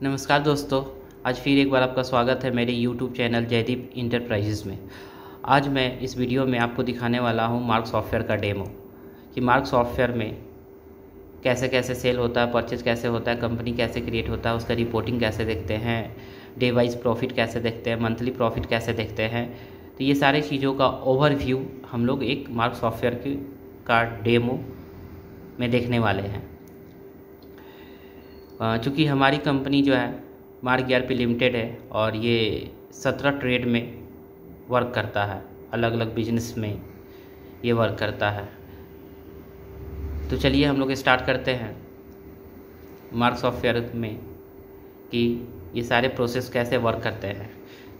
नमस्कार दोस्तों, आज फिर एक बार आपका स्वागत है मेरे YouTube चैनल जयदीप इंटरप्राइजेज़ में। आज मैं इस वीडियो में आपको दिखाने वाला हूं मार्क सॉफ्टवेयर का डेमो कि मार्क सॉफ्टवेयर में कैसे कैसे सेल होता है, परचेज कैसे होता है, कंपनी कैसे क्रिएट होता है, उसका रिपोर्टिंग कैसे देखते हैं, डे वाइज प्रॉफिट कैसे देखते हैं, मंथली प्रॉफिट कैसे देखते हैं। तो ये सारी चीज़ों का ओवरव्यू हम लोग एक मार्क सॉफ्टवेयर का डेमो में देखने वाले हैं। चूँकि हमारी कंपनी जो है मार्क ERP लिमिटेड है और ये 17 ट्रेड में वर्क करता है, अलग अलग बिजनेस में ये वर्क करता है। तो चलिए हम लोग स्टार्ट करते हैं मार्क सॉफ्टवेयर में कि ये सारे प्रोसेस कैसे वर्क करते हैं।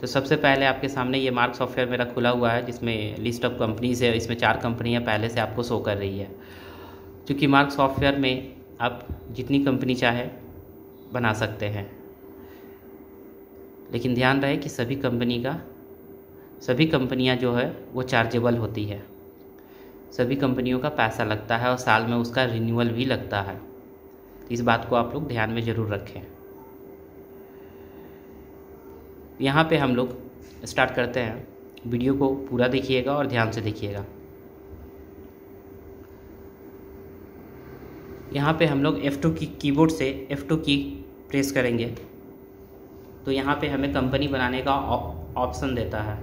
तो सबसे पहले आपके सामने ये मार्क सॉफ्टवेयर मेरा खुला हुआ है जिसमें लिस्ट ऑफ कंपनीज़ है। इसमें 4 कंपनियाँ पहले से आपको शो कर रही है। क्योंकि मार्क सॉफ्टवेयर में आप जितनी कंपनी चाहे बना सकते हैं, लेकिन ध्यान रहे कि सभी कंपनियां जो है वो चार्जेबल होती है। सभी कंपनियों का पैसा लगता है और साल में उसका रिन्यूअल भी लगता है। इस बात को आप लोग ध्यान में ज़रूर रखें। यहाँ पे हम लोग स्टार्ट करते हैं। वीडियो को पूरा देखिएगा और ध्यान से देखिएगा। यहाँ पे हम लोग F2 की कीबोर्ड से F2 की प्रेस करेंगे तो यहाँ पे हमें कंपनी बनाने का ऑप्शन देता है।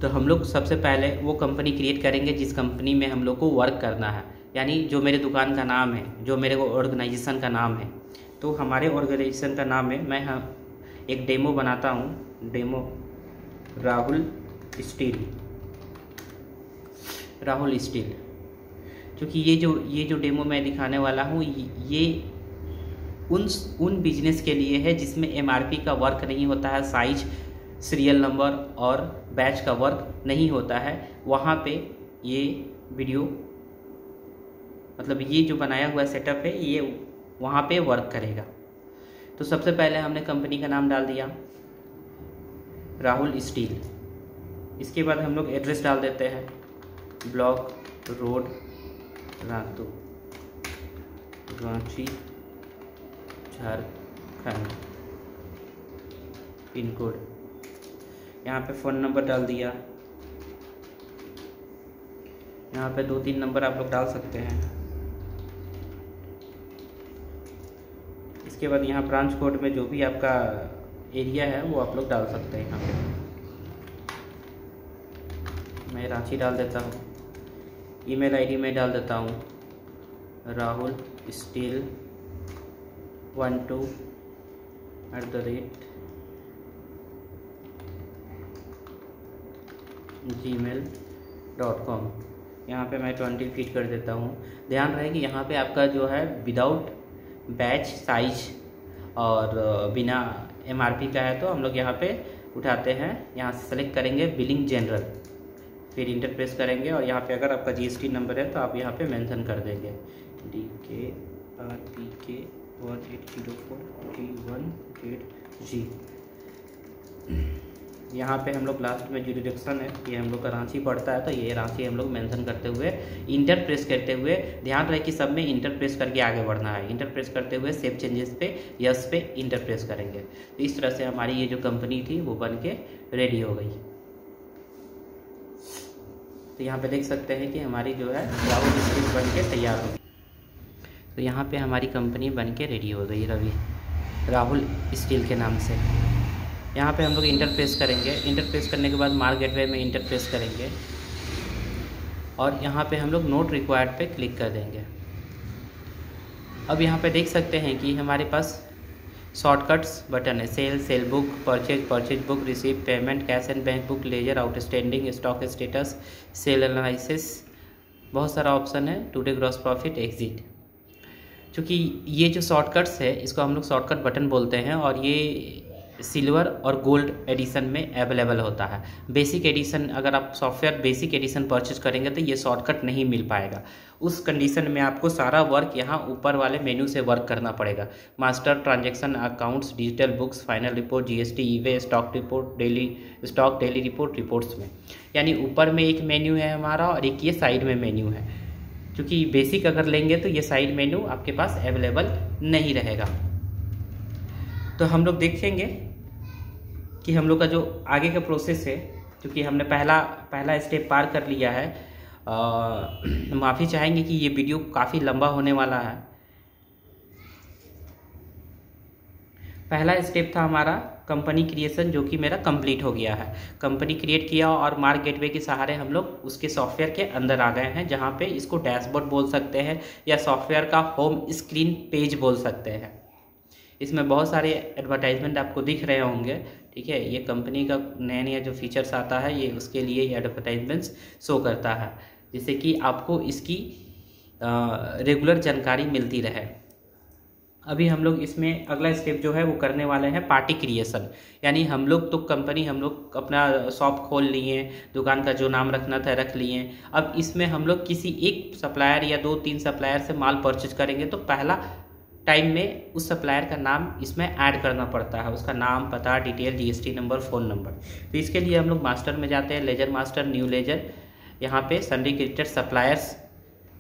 तो हम लोग सबसे पहले वो कंपनी क्रिएट करेंगे जिस कंपनी में हम लोग को वर्क करना है, यानी जो मेरे दुकान का नाम है, जो मेरे ऑर्गेनाइजेशन का नाम है। तो हमारे ऑर्गेनाइजेशन का नाम है, मैं एक डेमो बनाता हूँ, डेमो राहुल स्टील। क्योंकि ये जो डेमो मैं दिखाने वाला हूँ ये उन बिजनेस के लिए है जिसमें MRP का वर्क नहीं होता है, साइज, सीरियल नंबर और बैच का वर्क नहीं होता है। वहाँ पे ये वीडियो मतलब ये जो बनाया हुआ सेटअप है ये वहाँ पे वर्क करेगा। तो सबसे पहले हमने कंपनी का नाम डाल दिया राहुल स्टील। इसके बाद हम लोग एड्रेस डाल देते हैं, block road Ranchi Jharkhand, pin code. यहाँ पे फ़ोन नंबर डाल दिया। यहाँ पे 2-3 नंबर आप लोग डाल सकते हैं। इसके बाद यहाँ ब्रांच कोड में जो भी आपका एरिया है वो आप लोग डाल सकते हैं। यहाँ पे मैं रांची डाल देता हूँ। ईमेल आईडी में डाल देता हूँ rahul steel 12@gmail.com। यहाँ पे मैं 20 फीट कर देता हूँ। ध्यान रहे कि यहाँ पे आपका जो है विदाउट बैच, साइज और बिना MRP का है। तो हम लोग यहाँ पे उठाते हैं, यहाँ से सेलेक्ट करेंगे बिलिंग जनरल, फिर इंटर प्रेस करेंगे और यहाँ पे अगर आपका GST नंबर है तो आप यहाँ पे मेंशन कर देंगे DKRPK 1804T18G। यहाँ पे हम लोग लास्ट में जो डिडक्शन है ये हम लोग का रांची पड़ता है, तो ये रांची हम लोग मेंशन करते हुए इंटर प्रेस करते हुए, ध्यान रहे कि सब में इंटर प्रेस करके आगे बढ़ना है। इंटर प्रेस करते हुए सेव चेंजेस पे यस पे इंटर प्रेस करेंगे। तो इस तरह से हमारी ये जो कंपनी थी वो बन के रेडी हो गई। तो यहाँ पे देख सकते हैं कि हमारी जो है राहुल स्टील बन के तैयार हो गई। तो यहाँ पे हमारी कंपनी बन के रेडी हो गई राहुल स्टील के नाम से। यहाँ पे हम लोग इंटर प्रेस करेंगे। इंटर प्रेस करने के बाद मार्क गेटवे में इंटर प्रेस करेंगे और यहाँ पे हम लोग नोट रिक्वायर्ड पे क्लिक कर देंगे। अब यहाँ पे देख सकते हैं कि हमारे पास शॉर्टकट्स बटन है, sale book, purchase book, receive payment, cash and bank book, ledger, outstanding, stock status, sale analysis, बहुत सारा ऑप्शन है, टुडे ग्रॉस प्रॉफिट, एग्जिट। क्योंकि ये जो शॉर्टकट्स है इसको हम लोग शॉर्टकट बटन बोलते हैं और ये सिल्वर और गोल्ड एडिशन में अवेलेबल होता है। बेसिक एडिशन, अगर आप सॉफ्टवेयर बेसिक एडिशन परचेज करेंगे तो ये शॉर्टकट नहीं मिल पाएगा। उस कंडीशन में आपको सारा वर्क यहाँ ऊपर वाले मेन्यू से वर्क करना पड़ेगा। Master, transaction, accounts, digital books, final report, GST, e-way, stock daily report, reports में। यानी ऊपर में एक मेन्यू है हमारा और एक ये साइड में मेन्यू है। क्योंकि बेसिक अगर लेंगे तो ये साइड मेन्यू आपके पास अवेलेबल नहीं रहेगा। तो हम लोग देखेंगे कि हम लोग का जो आगे का प्रोसेस है, क्योंकि हमने पहला स्टेप पार कर लिया है। माफ़ी चाहेंगे कि ये वीडियो काफ़ी लंबा होने वाला है। पहला स्टेप था हमारा कंपनी क्रिएशन, जो कि मेरा कंप्लीट हो गया है। कंपनी क्रिएट किया और मार्क गेटवे के सहारे हम लोग उसके सॉफ्टवेयर के अंदर आ गए हैं, जहाँ पे इसको डैशबोर्ड बोल सकते हैं या सॉफ्टवेयर का होम स्क्रीन पेज बोल सकते हैं। इसमें बहुत सारे एडवर्टाइजमेंट आपको दिख रहे होंगे, ठीक है। ये कंपनी का नया नया जो फीचर्स आता है, ये उसके लिए ये एडवर्टाइजमेंट्स शो करता है, जिससे कि आपको इसकी रेगुलर जानकारी मिलती रहे। अभी हम लोग इसमें अगला स्टेप जो है वो करने वाले हैं पार्टी क्रिएशन। यानी हम लोग तो कंपनी, हम लोग अपना शॉप खोल लिए, दुकान का जो नाम रखना था रख लिए। अब इसमें हम लोग किसी एक सप्लायर या 2-3 सप्लायर से माल परचेज करेंगे, तो पहला टाइम में उस सप्लायर का नाम इसमें ऐड करना पड़ता है, उसका नाम, पता, detail, GST number, phone number. तो इसके लिए हम लोग मास्टर में जाते हैं, लेजर मास्टर, न्यू लेजर, यहाँ पे सन्डी क्रिएटेड सप्लायर्स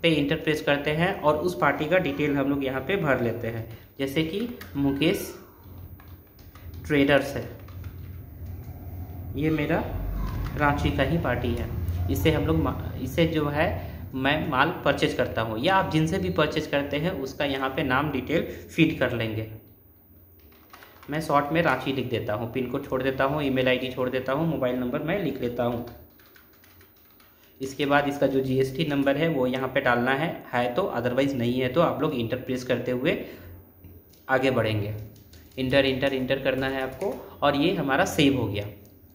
पे इंटर प्रेस करते हैं और उस पार्टी का डिटेल हम लोग यहाँ पे भर लेते हैं। जैसे कि मुकेश ट्रेडर्स है, ये मेरा रांची का ही पार्टी है। इससे हम लोग इसे जो है मैं माल परचेज करता हूँ, या आप जिनसे भी परचेज करते हैं उसका यहाँ पे नाम डिटेल फीड कर लेंगे। मैं शॉर्ट में रांची लिख देता हूँ, पिन कोड छोड़ देता हूँ, ईमेल आईडी छोड़ देता हूँ, मोबाइल नंबर मैं लिख लेता हूँ। इसके बाद इसका जो जीएसटी नंबर है वो यहाँ पे डालना है तो, अदरवाइज़ नहीं है तो आप लोग इंटर प्रेस करते हुए आगे बढ़ेंगे। इंटर करना है आपको, और ये हमारा सेव हो गया।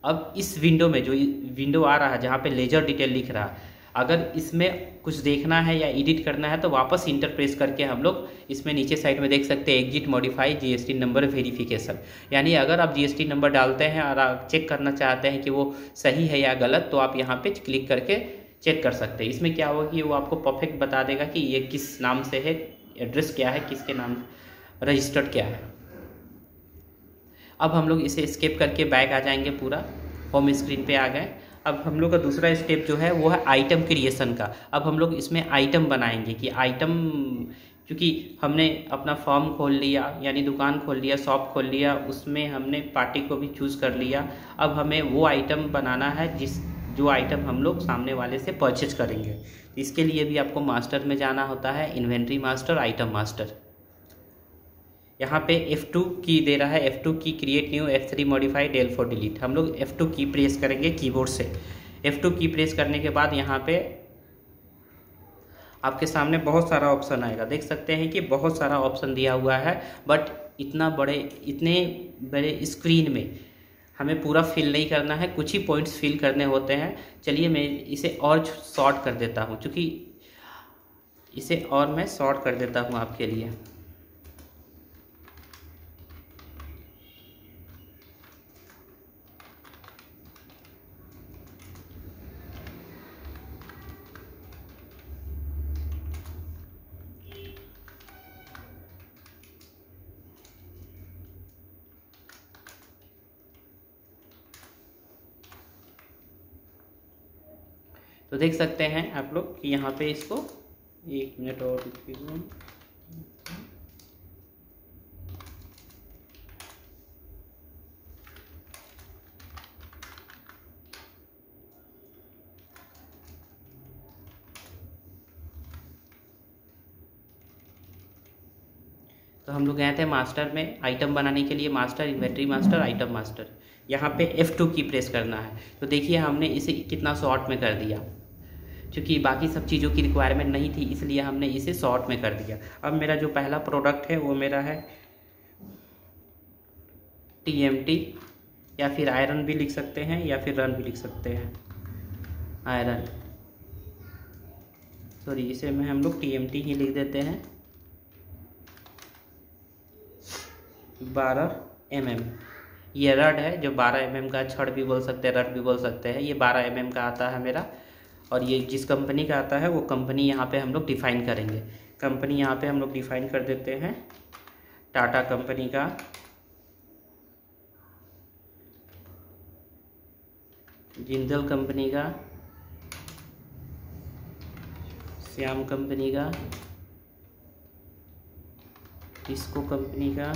अब इस विंडो में जो विंडो आ रहा है जहाँ पे लेजर डिटेल लिख रहा है, अगर इसमें कुछ देखना है या एडिट करना है तो वापस इंटर प्रेस करके हम लोग इसमें नीचे साइड में देख सकते हैं exit modify GST number verification. यानी अगर आप जीएसटी नंबर डालते हैं और आप चेक करना चाहते हैं कि वो सही है या गलत, तो आप यहाँ पे क्लिक करके चेक कर सकते हैं। इसमें क्या होगा कि वो आपको परफेक्ट बता देगा कि ये किस नाम से है, एड्रेस क्या है, किसके नाम रजिस्टर्ड क्या है। अब हम लोग इसे स्किप करके बैक आ जाएंगे, पूरा होम स्क्रीन पे आ गए। अब हम लोग का दूसरा स्टेप जो है वो है आइटम क्रिएशन का। अब हम लोग इसमें आइटम बनाएंगे कि आइटम, क्योंकि हमने अपना फॉर्म खोल लिया, यानी दुकान खोल लिया, शॉप खोल लिया, उसमें हमने पार्टी को भी चूज़ कर लिया। अब हमें वो आइटम बनाना है जो आइटम हम लोग सामने वाले से परचेज करेंगे। इसके लिए भी आपको मास्टर में जाना होता है, इन्वेंट्री मास्टर, आइटम मास्टर। यहाँ पे F2 की दे रहा है, F2 की create new, F3 modify, del for delete. हम लोग F2 की प्रेस करेंगे कीबोर्ड से। F2 की प्रेस करने के बाद यहाँ पे आपके सामने बहुत सारा ऑप्शन आएगा, देख सकते हैं कि बहुत सारा ऑप्शन दिया हुआ है, बट इतने बड़े स्क्रीन में हमें पूरा फिल नहीं करना है, कुछ ही पॉइंट्स फिल करने होते हैं। चलिए मैं इसे और शॉर्ट कर देता हूँ, क्योंकि इसे और मैं शॉर्ट कर देता हूँ आपके लिए। तो देख सकते हैं आप लोग कि यहाँ पे इसको 1 मिनट और रुकिए। तो हम लोग गए थे मास्टर में आइटम बनाने के लिए, master, inventory master, item master. यहाँ पे F2 की प्रेस करना है। तो देखिए हमने इसे कितना शॉर्ट में कर दिया, क्योंकि बाकी सब चीज़ों की रिक्वायरमेंट नहीं थी, इसलिए हमने इसे शॉर्ट में कर दिया। अब मेरा जो पहला प्रोडक्ट है वो मेरा है TMT, या फिर आयरन भी लिख सकते हैं, या फिर रन भी लिख सकते हैं। आयरन, सॉरी, इसे में हम लोग TMT ही लिख देते हैं। 12 mm, ये रड है जो 12 mm का, छड़ भी बोल सकते हैं, रड भी बोल सकते हैं। ये 12 mm का आता है मेरा, और ये जिस कंपनी का आता है वो कंपनी यहाँ पे हम लोग डिफ़ाइन करेंगे। कंपनी यहाँ पे हम लोग डिफ़ाइन कर देते हैं, टाटा कंपनी का, जिंदल कंपनी का, श्याम कंपनी का, टिस्को कंपनी का,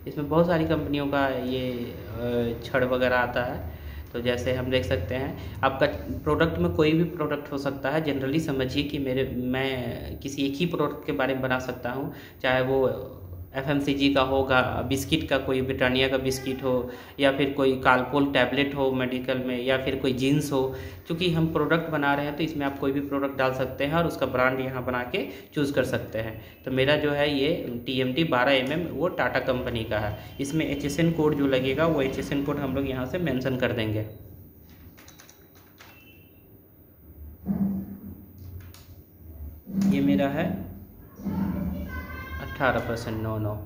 इसमें बहुत सारी कंपनियों का ये छड़ वगैरह आता है। तो जैसे हम देख सकते हैं, आपका प्रोडक्ट में कोई भी प्रोडक्ट हो सकता है। जनरली समझिए कि मैं किसी एक ही प्रोडक्ट के बारे में बना सकता हूँ, चाहे वो FMCG का होगा, बिस्किट का कोई ब्रिटानिया का बिस्किट हो, या फिर कोई कालपोल टैबलेट हो मेडिकल में, या फिर कोई जीन्स हो। क्योंकि हम प्रोडक्ट बना रहे हैं तो इसमें आप कोई भी प्रोडक्ट डाल सकते हैं और उसका ब्रांड यहाँ बना के चूज़ कर सकते हैं। तो मेरा जो है ये TMT 12mm वो टाटा कंपनी का है। इसमें HSN कोड जो लगेगा वो HSN कोड हम लोग यहाँ से मेंशन कर देंगे। ये मेरा है 18% 9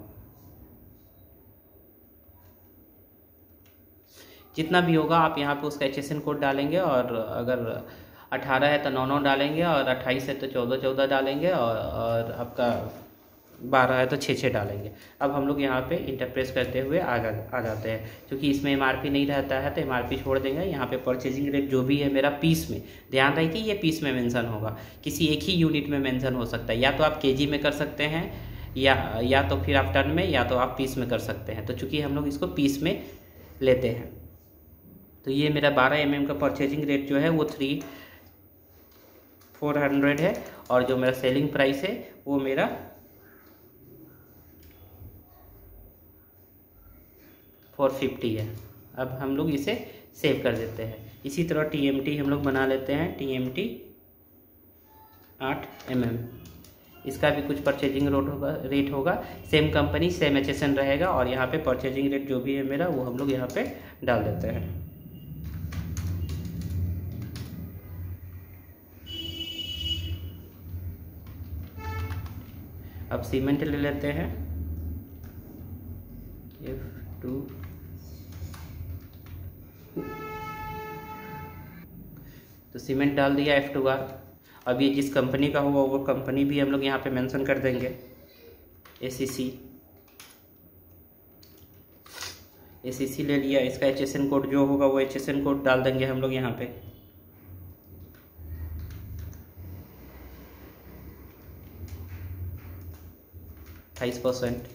जितना भी होगा आप यहाँ पे उसका HSN कोड डालेंगे। और अगर 18 है तो 9 डालेंगे, और 28 है तो 14 डालेंगे, और आपका 12 है तो 6 डालेंगे। अब हम लोग यहाँ पे इंटरप्रेस करते हुए आ जाते हैं। क्योंकि इसमें MRP नहीं रहता है तो MRP छोड़ देंगे। यहाँ पे परचेजिंग रेट जो भी है मेरा पीस में, ध्यान रखिए ये पीस में मेंशन होगा, किसी एक ही यूनिट में मेंशन हो सकता है। या तो आप KG में कर सकते हैं, या तो फिर आप टन में, या तो आप पीस में कर सकते हैं। तो चूँकि हम लोग इसको पीस में लेते हैं, तो ये मेरा 12mm का परचेजिंग रेट जो है वो 400 है, और जो मेरा सेलिंग प्राइस है वो मेरा 450 है। अब हम लोग इसे सेव कर देते हैं। इसी तरह TMT हम लोग बना लेते हैं, TMT 8mm। इसका भी कुछ परचेजिंग रेट होगा, सेम कंपनी सेम HSN रहेगा, और यहाँ पे परचेजिंग रेट जो भी है मेरा वो हम लोग यहाँ पे डाल देते हैं। अब सीमेंट ले लेते हैं, F2। तो सीमेंट डाल दिया F2R। अब ये जिस कंपनी का होगा वो कंपनी भी हम लोग यहाँ पे मेंशन कर देंगे, ACC ले लिया। इसका HSN कोड जो होगा वो HSN कोड डाल देंगे हम लोग यहाँ पे। %,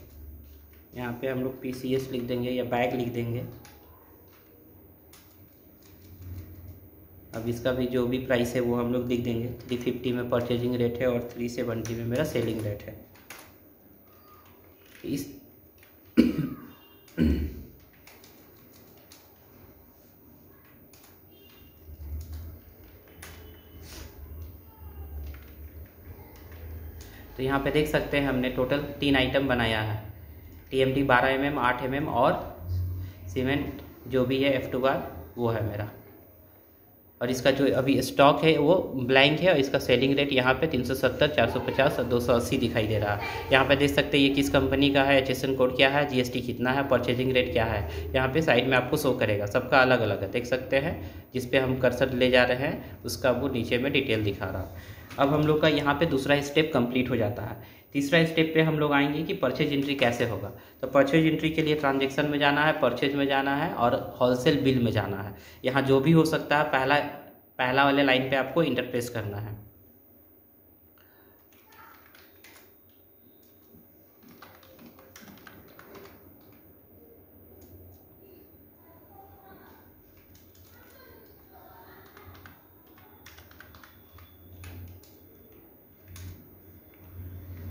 यहाँ पे हम लोग PCS लिख देंगे या बैग लिख देंगे। अब इसका भी जो भी प्राइस है वो हम लोग लिख देंगे। 350 में परचेजिंग रेट है और 370 में मेरा सेलिंग रेट है। इस तो यहाँ पे देख सकते हैं हमने टोटल 3 आइटम बनाया है, TMT 12mm, 8mm और सीमेंट जो भी है F2R वो है मेरा। और इसका जो अभी स्टॉक है वो ब्लैंक है, और इसका सेलिंग रेट यहाँ पे 370, 450 और 280 दिखाई दे रहा है। यहाँ पे देख सकते हैं ये किस कंपनी का है, HSN कोड क्या है, GST कितना है, परचेजिंग रेट क्या है। यहाँ पे साइड में आपको शो करेगा, सबका अलग अलग है, देख सकते हैं। जिस पे हम कर्सर ले जा रहे हैं उसका वो नीचे में डिटेल दिखा रहा है। अब हम लोग का यहाँ पे दूसरा स्टेप कंप्लीट हो जाता है। तीसरा स्टेप पे हम लोग आएंगे कि परचेज एंट्री कैसे होगा। तो परचेज एंट्री के लिए ट्रांजैक्शन में जाना है, परचेज में जाना है और होलसेल बिल में जाना है। यहाँ जो भी हो सकता है पहला वाले लाइन पे आपको इंटरप्रेस करना है।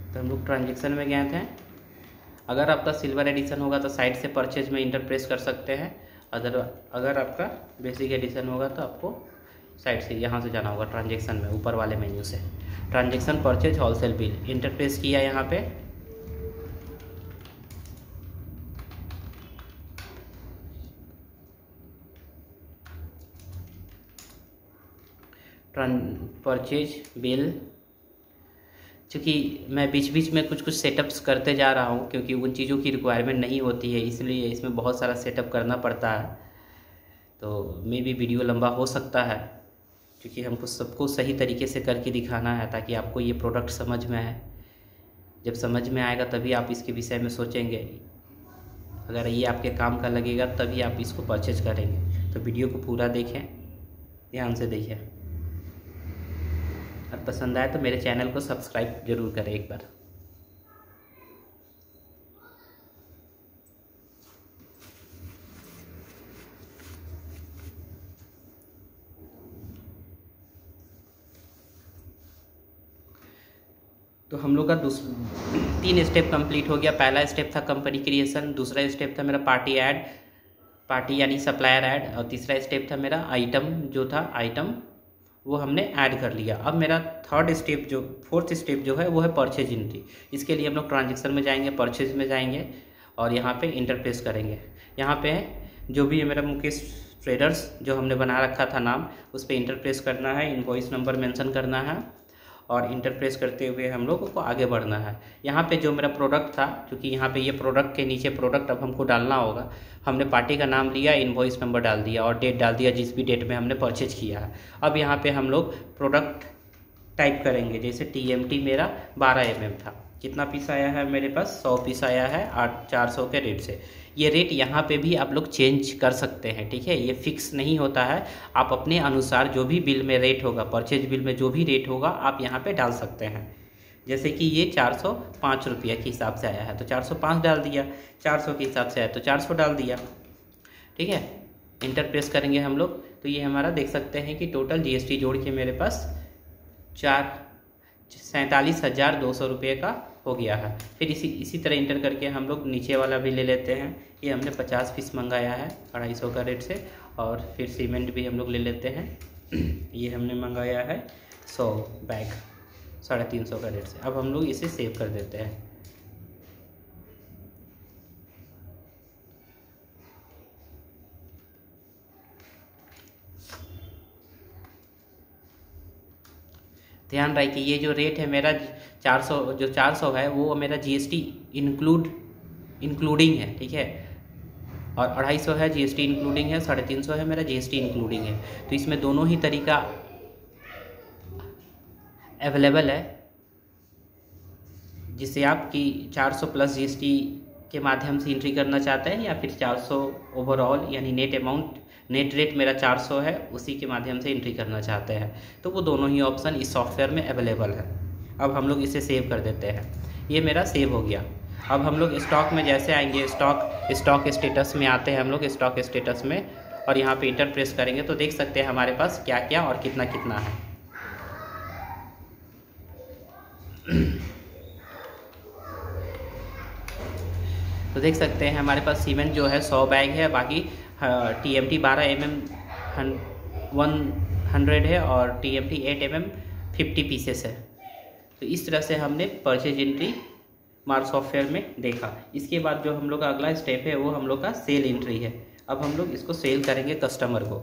तो हम लोग ट्रांजैक्शन में गए थे। अगर आपका सिल्वर एडिशन होगा तो साइड से परचेज में इंटरप्रेस कर सकते हैं। अगर आपका बेसिक एडिशन होगा तो आपको साइड से यहाँ से जाना होगा ट्रांजैक्शन में, ऊपर वाले मेन्यू से transaction, purchase, wholesale bill. Enterprise किया यहाँ पे, परचेज बिल। चूँकि मैं बीच बीच में कुछ सेटअप्स करते जा रहा हूँ क्योंकि उन चीज़ों की रिक्वायरमेंट नहीं होती है, इसलिए इसमें बहुत सारा सेटअप करना पड़ता है। तो मे भी वीडियो लंबा हो सकता है क्योंकि हमको सबको सही तरीके से करके दिखाना है ताकि आपको ये प्रोडक्ट समझ में आए। जब समझ में आएगा तभी आप इसके विषय में सोचेंगे। अगर ये आपके काम का लगेगा तभी आप इसको परचेज करेंगे। तो वीडियो को पूरा देखें, ध्यान से देखिए। और पसंद आए तो मेरे चैनल को सब्सक्राइब जरूर करें एक बार। तो हम लोग का 3 स्टेप कंप्लीट हो गया। पहला स्टेप था कंपनी क्रिएशन, दूसरा स्टेप था मेरा पार्टी यानी सप्लायर ऐड, और तीसरा स्टेप था मेरा आइटम वो हमने ऐड कर लिया। अब मेरा फोर्थ स्टेप जो है वो है परचेज एंट्री। इसके लिए हम लोग ट्रांजेक्शन में जाएंगे, परचेज में जाएंगे और यहाँ पे इंटरप्रेस करेंगे। यहाँ पे जो भी है मेरा मुकेश ट्रेडर्स जो हमने बना रखा था नाम, उस पर इंटरप्रेस करना है, इनवॉइस नंबर मेंशन करना है और इंटरप्रेस करते हुए हम लोग को आगे बढ़ना है। यहाँ पे जो मेरा प्रोडक्ट था, क्योंकि यहाँ पे ये प्रोडक्ट के नीचे प्रोडक्ट अब हमको डालना होगा, हमने पार्टी का नाम लिया, इनवॉइस नंबर डाल दिया और डेट डाल दिया जिस भी डेट में हमने परचेज किया है। अब यहाँ पे हम लोग प्रोडक्ट टाइप करेंगे, जैसे TMT मेरा 12 mm था। कितना पीस आया है मेरे पास? 100 पीस आया है 400 के रेट से। ये रेट यहाँ पे भी आप लोग चेंज कर सकते हैं, ठीक है, ये फिक्स नहीं होता है। आप अपने अनुसार जो भी बिल में रेट होगा, परचेज बिल में जो भी रेट होगा, आप यहाँ पे डाल सकते हैं। जैसे कि ये 405 रुपये के हिसाब से आया है तो 405 डाल दिया, 400 के हिसाब से आया तो 400 डाल दिया, ठीक है। इंटरप्रेस करेंगे हम लोग तो ये हमारा देख सकते हैं कि टोटल GST जोड़ के मेरे पास 47,200 रुपये का हो गया है। फिर इसी तरह इंटर करके हम लोग नीचे वाला भी ले लेते हैं। ये हमने 50 पीस मंगाया है 250 का रेट से, और फिर सीमेंट भी हम लोग ले लेते हैं। ये हमने मंगाया है 100 बैग 350 का रेट से। अब हम लोग इसे सेव कर देते हैं। ध्यान रखिए ये जो रेट है मेरा 400 है वो मेरा GST इंक्लूडिंग है, ठीक है, और 250 है GST इंक्लूडिंग है, 350 है मेरा GST इंक्लूडिंग है। तो इसमें दोनों ही तरीका अवेलेबल है, जिससे आप कि 400 प्लस GST के माध्यम से एंट्री करना चाहते हैं, या फिर 400 ओवरऑल यानी नेट रेट मेरा 400 है उसी के माध्यम से एंट्री करना चाहते हैं, तो वो दोनों ही ऑप्शन इस सॉफ्टवेयर में अवेलेबल है। अब हम लोग इसे सेव कर देते हैं। ये मेरा सेव हो गया। अब हम लोग स्टॉक में जैसे आएंगे, स्टॉक स्टेटस में आते हैं हम लोग, स्टॉक स्टेटस में, और यहाँ पे इंटर प्रेस करेंगे तो देख सकते हैं हमारे पास क्या क्या और कितना कितना है। तो देख सकते हैं हमारे पास सीमेंट जो है 100 बैग है, बाकी TMT 12 mm 100 है और TMT 8 mm 50 पीसेस है। तो इस तरह से हमने परचेज एंट्री मार्क सॉफ्टवेयर में देखा। इसके बाद जो हम लोग का अगला स्टेप है वो हम लोग का सेल एंट्री है। अब हम लोग इसको सेल करेंगे कस्टमर को।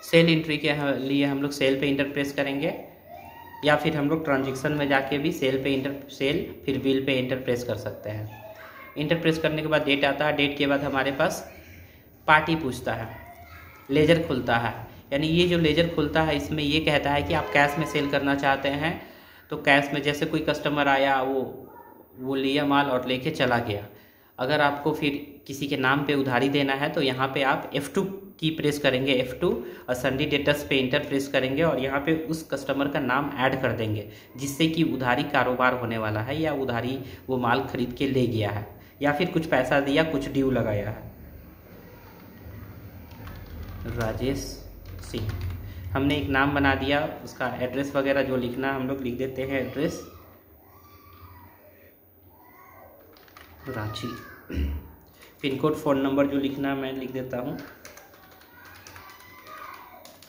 सेल एंट्री के लिए हम लोग सेल पे इंटर प्रेस करेंगे, या फिर हम लोग ट्रांजेक्शन में जाके भी सेल फिर बिल पे इंटर प्रेस कर सकते हैं। इंटर प्रेस करने के बाद डेट आता है, डेट के बाद हमारे पास पार्टी पूछता है, लेजर खुलता है। यानी ये जो लेजर खुलता है इसमें ये कहता है कि आप कैश में सेल करना चाहते हैं, तो कैश में जैसे कोई कस्टमर आया वो लिया माल और लेके चला गया। अगर आपको फिर किसी के नाम पे उधारी देना है तो यहाँ पे आप F2 की प्रेस करेंगे, F2, और संडी डेटस पे इंटर प्रेस करेंगे और यहाँ पे उस कस्टमर का नाम ऐड कर देंगे, जिससे कि उधारी कारोबार होने वाला है या उधारी वो माल खरीद के ले गया है या फिर कुछ पैसा दिया, कुछ ड्यू लगाया है। राजेश सिंह हमने एक नाम बना दिया, उसका एड्रेस वगैरह जो लिखना हम लोग लिख देते हैं, address Ranchi, pin code, phone number जो लिखना मैं लिख देता हूँ।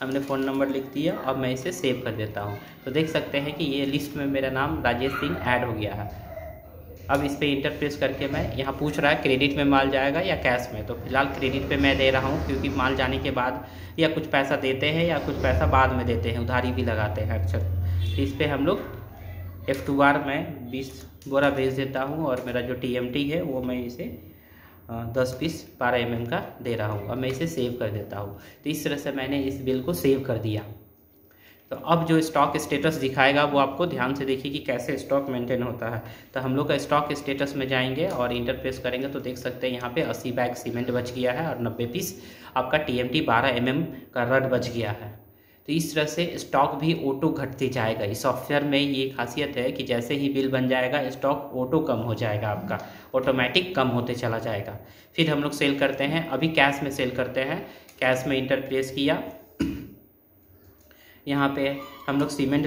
हमने फ़ोन नंबर लिख दिया। अब मैं इसे सेव कर देता हूँ। तो देख सकते हैं कि ये लिस्ट में मेरा नाम राजेश सिंह ऐड हो गया है। अब इस पर इंटर प्रेस करके मैं यहाँ पूछ रहा है क्रेडिट में माल जाएगा या कैश में, तो फिलहाल क्रेडिट पे मैं दे रहा हूँ, क्योंकि माल जाने के बाद या कुछ पैसा देते हैं या कुछ पैसा बाद में देते हैं, उधारी भी लगाते हैं अक्सर। तो इस पर हम लोग F2 बार मैं 20 बोरा भेज देता हूँ और मेरा जो TMT है वो मैं इसे 10 पीस 12 mm का दे रहा हूँ। अब मैं इसे सेव कर देता हूँ। तो इस तरह से मैंने इस बिल को सेव कर दिया। तो अब जो स्टॉक स्टेटस दिखाएगा वो आपको ध्यान से देखिए कि कैसे स्टॉक मेंटेन होता है। तो हम लोग का स्टॉक स्टेटस में जाएंगे और इंटर प्रेस करेंगे तो देख सकते हैं यहाँ पे 80 बैग सीमेंट बच गया है और 90 पीस आपका TMT 12 mm का रड बच गया है। तो इस तरह से स्टॉक भी ऑटो घटते जाएगा। इस सॉफ्टवेयर में ये खासियत है कि जैसे ही बिल बन जाएगा स्टॉक ऑटो कम हो जाएगा, आपका ऑटोमेटिक कम होते चला जाएगा। फिर हम लोग सेल करते हैं। अभी कैश में सेल करते हैं। कैश में इंटर प्रेस किया, यहाँ पे हम लोग सीमेंट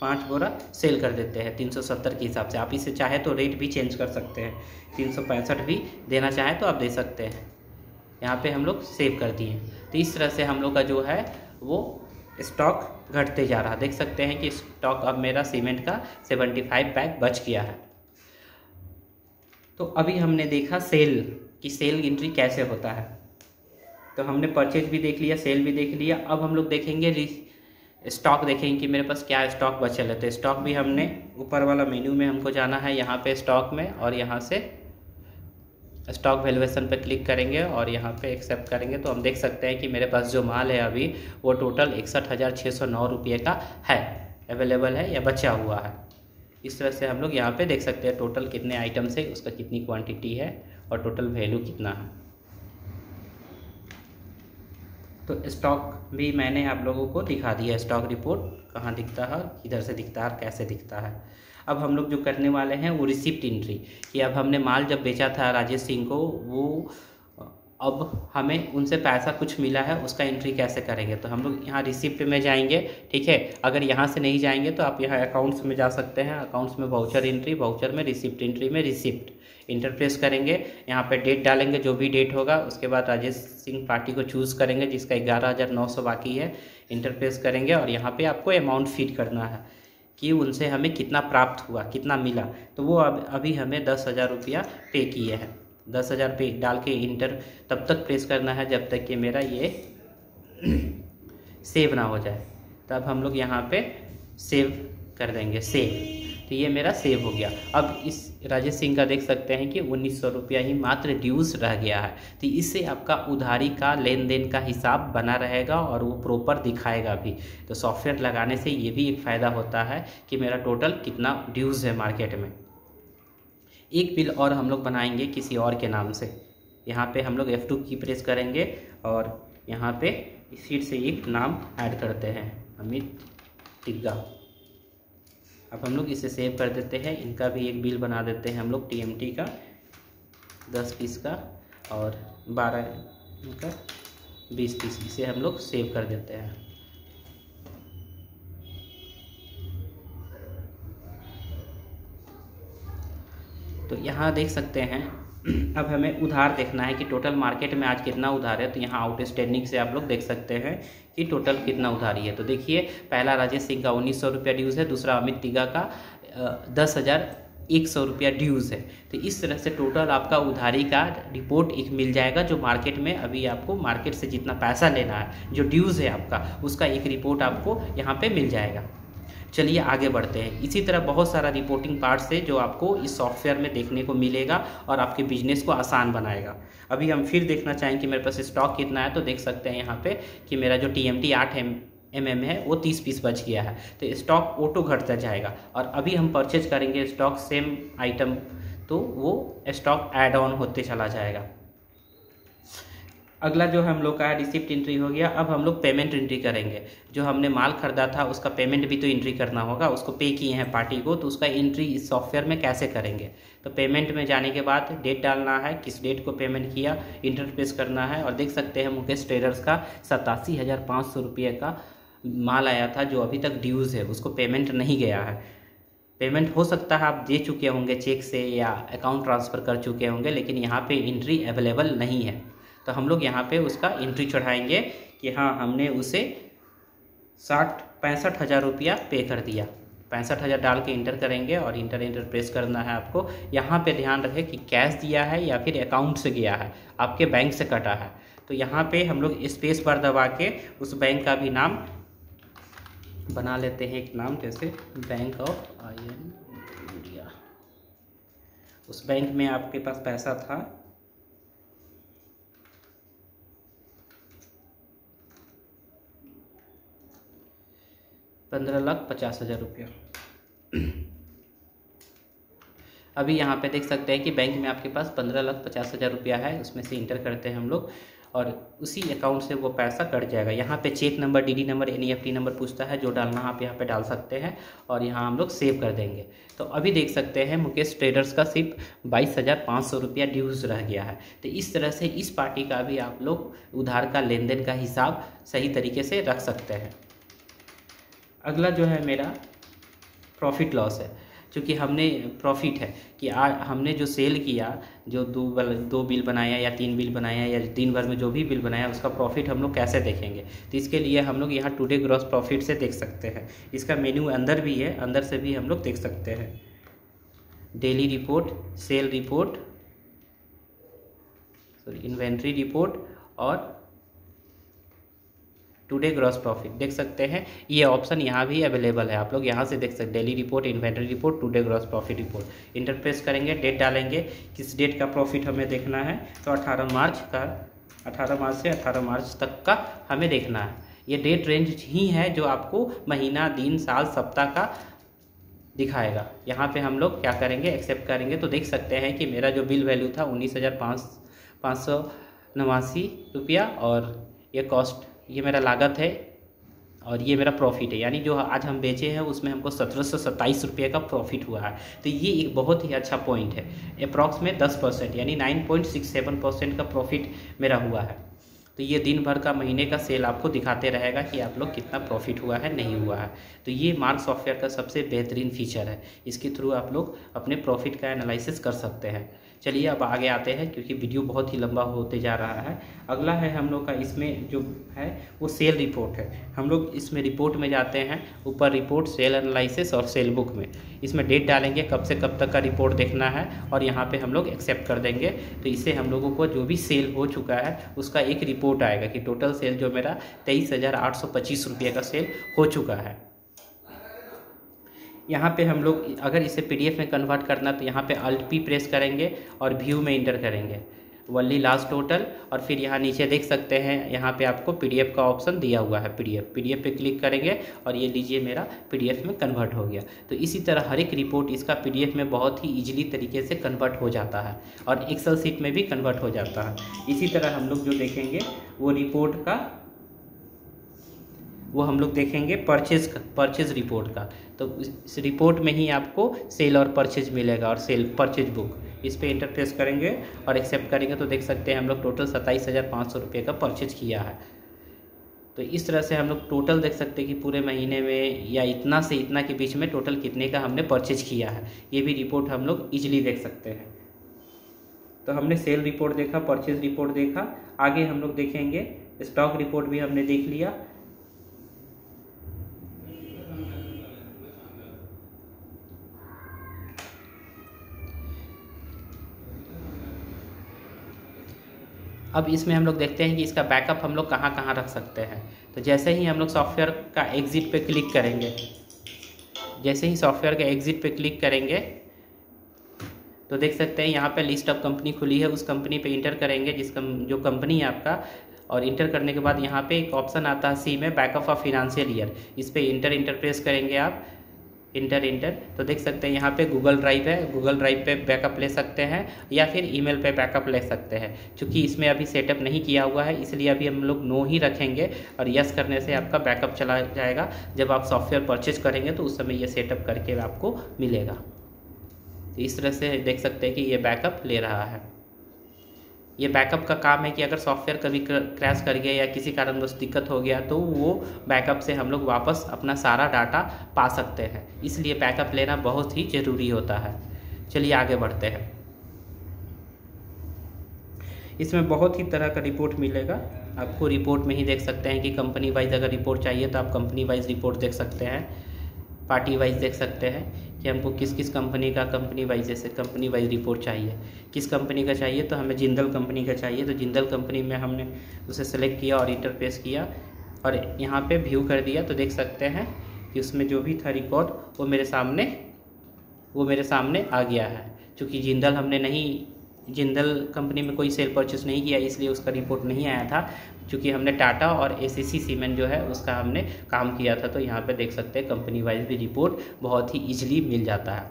5 बोरा सेल कर देते हैं 370 के हिसाब से। आप इसे चाहे तो रेट भी चेंज कर सकते हैं, 365 भी देना चाहे तो आप दे सकते हैं। यहाँ पे हम लोग सेव कर दिए। तो इस तरह से हम लोग का जो है वो स्टॉक घटते जा रहा। देख सकते हैं कि स्टॉक अब मेरा सीमेंट का 75 बैग बच गया है। तो अभी हमने देखा सेल कि सेल एंट्री कैसे होता है। तो हमने परचेज भी देख लिया, सेल भी देख लिया। अब हम लोग देखेंगे स्टॉक, देखेंगे कि मेरे पास क्या स्टॉक बचे है। तो स्टॉक भी हमने ऊपर वाला मेन्यू में हमको जाना है, यहाँ पे स्टॉक में, और यहाँ से स्टॉक वैल्यूएशन पे क्लिक करेंगे और यहाँ पे एक्सेप्ट करेंगे। तो हम देख सकते हैं कि मेरे पास जो माल है अभी वो टोटल 61,609 रुपये का है, अवेलेबल है या बचा हुआ है। इस तरह से हम लोग यहाँ पे देख सकते हैं टोटल कितने आइटम्स है, उसका कितनी क्वांटिटी है और टोटल वैल्यू कितना है। तो स्टॉक भी मैंने आप लोगों को दिखा दिया, स्टॉक रिपोर्ट कहाँ दिखता है, किधर से दिखता है, कैसे दिखता है। अब हम लोग जो करने वाले हैं वो रिसिप्ट एंट्री, कि अब हमने माल जब बेचा था राजेश सिंह को, वो अब हमें उनसे पैसा कुछ मिला है, उसका एंट्री कैसे करेंगे। तो हम लोग यहाँ रिसिप्ट में जाएंगे, ठीक है। अगर यहाँ से नहीं जाएंगे तो आप यहाँ अकाउंट्स में जा सकते हैं, अकाउंट्स में वाउचर एंट्री, वाउचर में रिसिप्ट एंट्री में रिसिप्ट इंटर प्रेस करेंगे। यहाँ पे डेट डालेंगे, जो भी डेट होगा। उसके बाद राजेश सिंह पार्टी को चूज़ करेंगे जिसका 11,900 बाकी है, इंटर प्रेस करेंगे और यहाँ पे आपको अमाउंट फीड करना है कि उनसे हमें कितना प्राप्त हुआ, कितना मिला। तो वो अभी हमें 10,000 रुपया पे किए हैं। 10,000 पे डाल के इंटर तब तक प्रेस करना है जब तक कि मेरा ये सेव ना हो जाए। तब हम लोग यहाँ पे सेव कर देंगे, सेव। तो ये मेरा सेव हो गया। अब इस राजेश सिंह का देख सकते हैं कि 1,900 रुपया ही मात्र ड्यूज रह गया है। तो इससे आपका उधारी का लेन देन का हिसाब बना रहेगा और वो प्रॉपर दिखाएगा भी। तो सॉफ्टवेयर लगाने से ये भी एक फ़ायदा होता है कि मेरा टोटल कितना ड्यूज है मार्केट में। एक बिल और हम लोग बनाएंगे किसी और के नाम से। यहाँ पे हम लोग F2 की प्रेस करेंगे और यहाँ पे इस शीट से एक नाम ऐड करते हैं, अमित टिग्गा। अब हम लोग इसे सेव कर देते हैं। इनका भी एक बिल बना देते हैं हम लोग TMT का 10 पीस का और 12 का 20 पीस, इसे हम लोग सेव कर देते हैं। तो यहाँ देख सकते हैं अब हमें उधार देखना है कि टोटल मार्केट में आज कितना उधार है। तो यहाँ आउटस्टैंडिंग से आप लोग देख सकते हैं कि टोटल कितना उधारी है। तो देखिए पहला राजेश सिंह का 1,900 रुपया ड्यूज़ है, दूसरा अमित तिग्गा का 10,100 रुपया ड्यूज़ है। तो इस तरह से टोटल आपका उधारी का रिपोर्ट एक मिल जाएगा, जो मार्केट में अभी आपको मार्केट से जितना पैसा लेना है, जो ड्यूज़ है आपका, उसका एक रिपोर्ट आपको यहाँ पे मिल जाएगा। चलिए आगे बढ़ते हैं। इसी तरह बहुत सारा रिपोर्टिंग पार्ट्स है जो आपको इस सॉफ्टवेयर में देखने को मिलेगा और आपके बिजनेस को आसान बनाएगा। अभी हम फिर देखना चाहेंगे कि मेरे पास स्टॉक कितना है। तो देख सकते हैं यहाँ पे कि मेरा जो TMT 8 mm है वो 30 पीस बच गया है। तो स्टॉक ऑटो घटता जाएगा और अभी हम परचेज करेंगे स्टॉक सेम आइटम, तो वो स्टॉक ऐड ऑन होते चला जाएगा। अगला जो हम लोग का है रिसिप्ट एंट्री हो गया। अब हम लोग पेमेंट एंट्री करेंगे। जो हमने माल खरीदा था उसका पेमेंट भी तो एंट्री करना होगा, उसको पे किए हैं पार्टी को, तो उसका एंट्री इस सॉफ्टवेयर में कैसे करेंगे। तो पेमेंट में जाने के बाद डेट डालना है, किस डेट को पेमेंट किया, इंटर प्रेस करना है और देख सकते हैं मुकेश ट्रेडर्स का 87,500 रुपये का माल आया था जो अभी तक ड्यूज़ है, उसको पेमेंट नहीं गया है। पेमेंट हो सकता है आप दे चुके होंगे चेक से या अकाउंट ट्रांसफ़र कर चुके होंगे, लेकिन यहाँ पे एंट्री अवेलेबल नहीं है। तो हम लोग यहाँ पे उसका एंट्री चढ़ाएंगे कि हाँ हमने उसे 65,000 रुपया पे कर दिया। 65,000 डाल के इंटर करेंगे और इंटर प्रेस करना है आपको। यहाँ पे ध्यान रखें कि कैश दिया है या फिर अकाउंट से गया है, आपके बैंक से कटा है। तो यहाँ पे हम लोग स्पेस बार दबा के उस बैंक का भी नाम बना लेते हैं, एक नाम जैसे बैंक ऑफ इंडिया। उस बैंक में आपके पास पैसा था 15,50,000 रुपया। अभी यहाँ पे देख सकते हैं कि बैंक में आपके पास 15,50,000 रुपया है, उसमें से इंटर करते हैं हम लोग और उसी अकाउंट से वो पैसा कट जाएगा। यहाँ पे cheque number, DD number, NEFT number पूछता है, जो डालना आप यहाँ पे डाल सकते हैं और यहाँ हम लोग सेव कर देंगे। तो अभी देख सकते हैं मुकेश ट्रेडर्स का सिर्फ 22,500 रुपया ड्यूज़ रह गया है। तो इस तरह से इस पार्टी का भी आप लोग उधार का लेन देन का हिसाब सही तरीके से रख सकते हैं। अगला जो है मेरा प्रॉफिट लॉस है। क्योंकि हमने प्रॉफिट है कि हमने जो सेल किया, जो दो बिल बनाया या 3 बिल बनाया या दिन भर में जो भी बिल बनाया, उसका प्रॉफिट हम लोग कैसे देखेंगे। तो इसके लिए हम लोग यहाँ टुडे ग्रॉस प्रॉफिट से देख सकते हैं। इसका मेन्यू अंदर भी है, अंदर से भी हम लोग देख सकते हैं। Daily report, sale report, inventory report और टुडे ग्रॉस प्रॉफिट देख सकते हैं। ये ऑप्शन यहाँ भी अवेलेबल है, आप लोग यहाँ से देख सकते हैं। Daily report, inventory report, today gross profit report. Enter press करेंगे, डेट डालेंगे, किस डेट का प्रॉफिट हमें देखना है, तो 18 मार्च से 18 मार्च तक का हमें देखना है। ये डेट रेंज ही है जो आपको महीना, दिन, साल, सप्ताह का दिखाएगा। यहाँ पे हम लोग क्या करेंगे, एक्सेप्ट करेंगे, तो देख सकते हैं कि मेरा जो बिल वैल्यू था 19,589 रुपया, और ये कॉस्ट, ये मेरा लागत है और ये मेरा प्रॉफिट है। यानी जो आज हम बेचे हैं उसमें हमको 1727 रुपये का प्रॉफिट हुआ है। तो ये एक बहुत ही अच्छा पॉइंट है। अप्रॉक्स में 10% यानी 9.67% का प्रॉफिट मेरा हुआ है। तो ये दिन भर का, महीने का सेल आपको दिखाते रहेगा कि आप लोग कितना प्रॉफिट हुआ है, नहीं हुआ है। तो ये मार्क सॉफ्टवेयर का सबसे बेहतरीन फीचर है। इसके थ्रू आप लोग अपने प्रॉफिट का एनालिसिस कर सकते हैं। चलिए अब आगे आते हैं, क्योंकि वीडियो बहुत ही लंबा होते जा रहा है। अगला है हम लोग का, इसमें जो है वो सेल रिपोर्ट है। हम लोग इसमें रिपोर्ट में जाते हैं, ऊपर रिपोर्ट, सेल एनालिसिस और सेल बुक में इसमें डेट डालेंगे, कब से कब तक का रिपोर्ट देखना है, और यहाँ पे हम लोग एक्सेप्ट कर देंगे। तो इससे हम लोगों को जो भी सेल हो चुका है उसका एक रिपोर्ट आएगा कि टोटल सेल जो मेरा 23,825 रुपये का सेल हो चुका है। यहाँ पे हम लोग अगर इसे PDF में कन्वर्ट करना, तो यहाँ पे Alt P प्रेस करेंगे और व्यू में इंटर करेंगे वनली लास्ट टोटल, और फिर यहाँ नीचे देख सकते हैं, यहाँ पे आपको PDF का ऑप्शन दिया हुआ है। PDF पे क्लिक करेंगे और ये लीजिए मेरा PDF में कन्वर्ट हो गया। तो इसी तरह हर एक रिपोर्ट इसका PDF में बहुत ही ईजिली तरीके से कन्वर्ट हो जाता है और एक्सेल शीट में भी कन्वर्ट हो जाता है। इसी तरह हम लोग जो देखेंगे वो रिपोर्ट का, वो हम लोग देखेंगे परचेज रिपोर्ट का। तो इस रिपोर्ट में ही आपको सेल और परचेज मिलेगा, और सेल परचेज बुक, इस पर इंटर प्रेस करेंगे और एक्सेप्ट करेंगे तो देख सकते हैं हम लोग टोटल 27,500 रुपये का परचेज किया है। तो इस तरह से हम लोग टोटल देख सकते हैं कि पूरे महीने में या इतना से इतना के बीच में टोटल कितने का हमने परचेज किया है। ये भी रिपोर्ट हम लोग ईजिली देख सकते हैं। तो हमने सेल रिपोर्ट देखा, परचेज रिपोर्ट देखा, आगे हम लोग देखेंगे स्टॉक रिपोर्ट भी हमने देख लिया। अब इसमें हम लोग देखते हैं कि इसका बैकअप हम लोग कहाँ कहाँ रख सकते हैं। तो जैसे ही हम लोग सॉफ्टवेयर का एग्जिट पे क्लिक करेंगे, जैसे ही सॉफ्टवेयर के एग्जिट पे क्लिक करेंगे तो देख सकते हैं यहाँ पे लिस्ट ऑफ कंपनी खुली है। उस कंपनी पे इंटर करेंगे जो कंपनी है आपका, और इंटर करने के बाद यहाँ पे एक ऑप्शन आता है सी में, बैकअप ऑफ फिनेंशियल ईयर। इस पर इंटर प्रेस करेंगे आप, इंटर तो देख सकते हैं यहाँ पे गूगल ड्राइव है, गूगल ड्राइव पे बैकअप ले सकते हैं या फिर ईमेल पे बैकअप ले सकते हैं। क्योंकि इसमें अभी सेटअप नहीं किया हुआ है इसलिए अभी हम लोग नो ही रखेंगे, और यस करने से आपका बैकअप चला जाएगा। जब आप सॉफ्टवेयर परचेज करेंगे तो उस समय ये सेटअप करके आपको मिलेगा। तो इस तरह से देख सकते हैं कि ये बैकअप ले रहा है। ये बैकअप का काम है कि अगर सॉफ्टवेयर कभी क्रैश कर गया या किसी कारणवश दिक्कत हो गया तो वो बैकअप से हम लोग वापस अपना सारा डाटा पा सकते हैं। इसलिए बैकअप लेना बहुत ही ज़रूरी होता है। चलिए आगे बढ़ते हैं। इसमें बहुत ही तरह का रिपोर्ट मिलेगा आपको। रिपोर्ट में ही देख सकते हैं कि कंपनी वाइज अगर रिपोर्ट चाहिए तो आप कंपनी वाइज रिपोर्ट देख सकते हैं, पार्टी वाइज देख सकते हैं कि हमको किस किस कंपनी का कंपनी वाइज, जैसे कंपनी वाइज रिपोर्ट चाहिए, किस कंपनी का चाहिए तो हमें जिंदल कंपनी का चाहिए। तो जिंदल कंपनी में हमने उसे सेलेक्ट किया और इंटर प्रेस किया और यहाँ पे व्यू कर दिया। तो देख सकते हैं कि उसमें जो भी था रिकॉर्ड वो मेरे सामने आ गया है। क्योंकि जिंदल कंपनी में कोई सेल परचेस नहीं किया इसलिए उसका रिपोर्ट नहीं आया था। क्योंकि हमने टाटा और ACC सीमेंट जो है उसका हमने काम किया था। तो यहाँ पे देख सकते हैं कंपनी वाइज भी रिपोर्ट बहुत ही ईजिली मिल जाता है।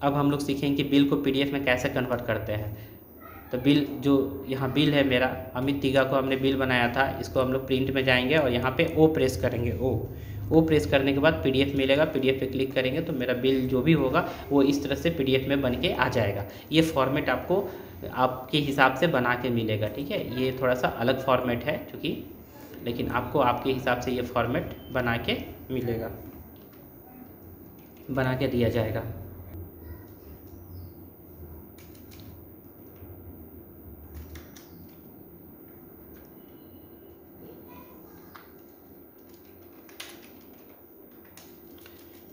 अब हम लोग सीखेंगे कि बिल को PDF में कैसे कन्वर्ट करते हैं। तो बिल, जो यहाँ बिल है मेरा, अमित तिगा को हमने बिल बनाया था, इसको हम लोग प्रिंट में जाएंगे और यहाँ पे O प्रेस करेंगे। ओ प्रेस करने के बाद PDF मिलेगा, PDF पे क्लिक करेंगे तो मेरा बिल जो भी होगा वो इस तरह से PDF में बन के आ जाएगा। ये फॉर्मेट आपको आपके हिसाब से बना के मिलेगा, ठीक है। ये थोड़ा सा अलग फॉर्मेट है क्योंकि, लेकिन आपको आपके हिसाब से ये फॉर्मेट बना के मिलेगा। बना के दिया जाएगा।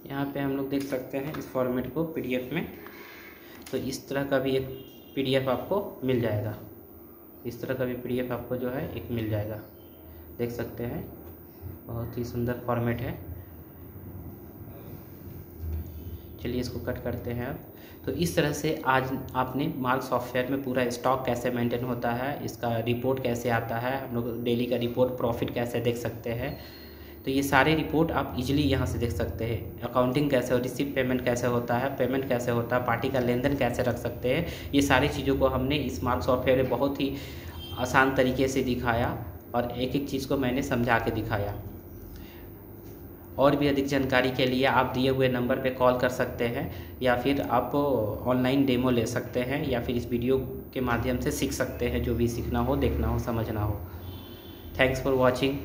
यहाँ पे हम लोग देख सकते हैं इस फॉर्मेट को पीडीएफ में। तो इस तरह का भी एक पीडीएफ आपको मिल जाएगा, इस तरह का भी पीडीएफ आपको जो है एक मिल जाएगा, देख सकते हैं। बहुत ही सुंदर फॉर्मेट है। चलिए इसको कट करते हैं अब। तो इस तरह से आज आपने मार्क सॉफ्टवेयर में पूरा स्टॉक कैसे मेंटेन होता है, इसका रिपोर्ट कैसे आता है, हम लोग डेली का रिपोर्ट, प्रॉफिट कैसे देख सकते हैं। तो ये सारे रिपोर्ट आप इजीली यहाँ से देख सकते हैं। अकाउंटिंग कैसे हो, रिसीव पेमेंट कैसे होता है, पेमेंट कैसे होता है, पार्टी का लेन देन कैसे रख सकते हैं, ये सारी चीज़ों को हमने इस मार्क सॉफ्टवेयर में बहुत ही आसान तरीके से दिखाया और एक एक चीज़ को मैंने समझा के दिखाया। और भी अधिक जानकारी के लिए आप दिए हुए नंबर पे कॉल कर सकते हैं, या फिर आप ऑनलाइन डेमो ले सकते हैं, या फिर इस वीडियो के माध्यम से सीख सकते हैं, जो भी सीखना हो, देखना हो, समझना हो। Thanks for watching.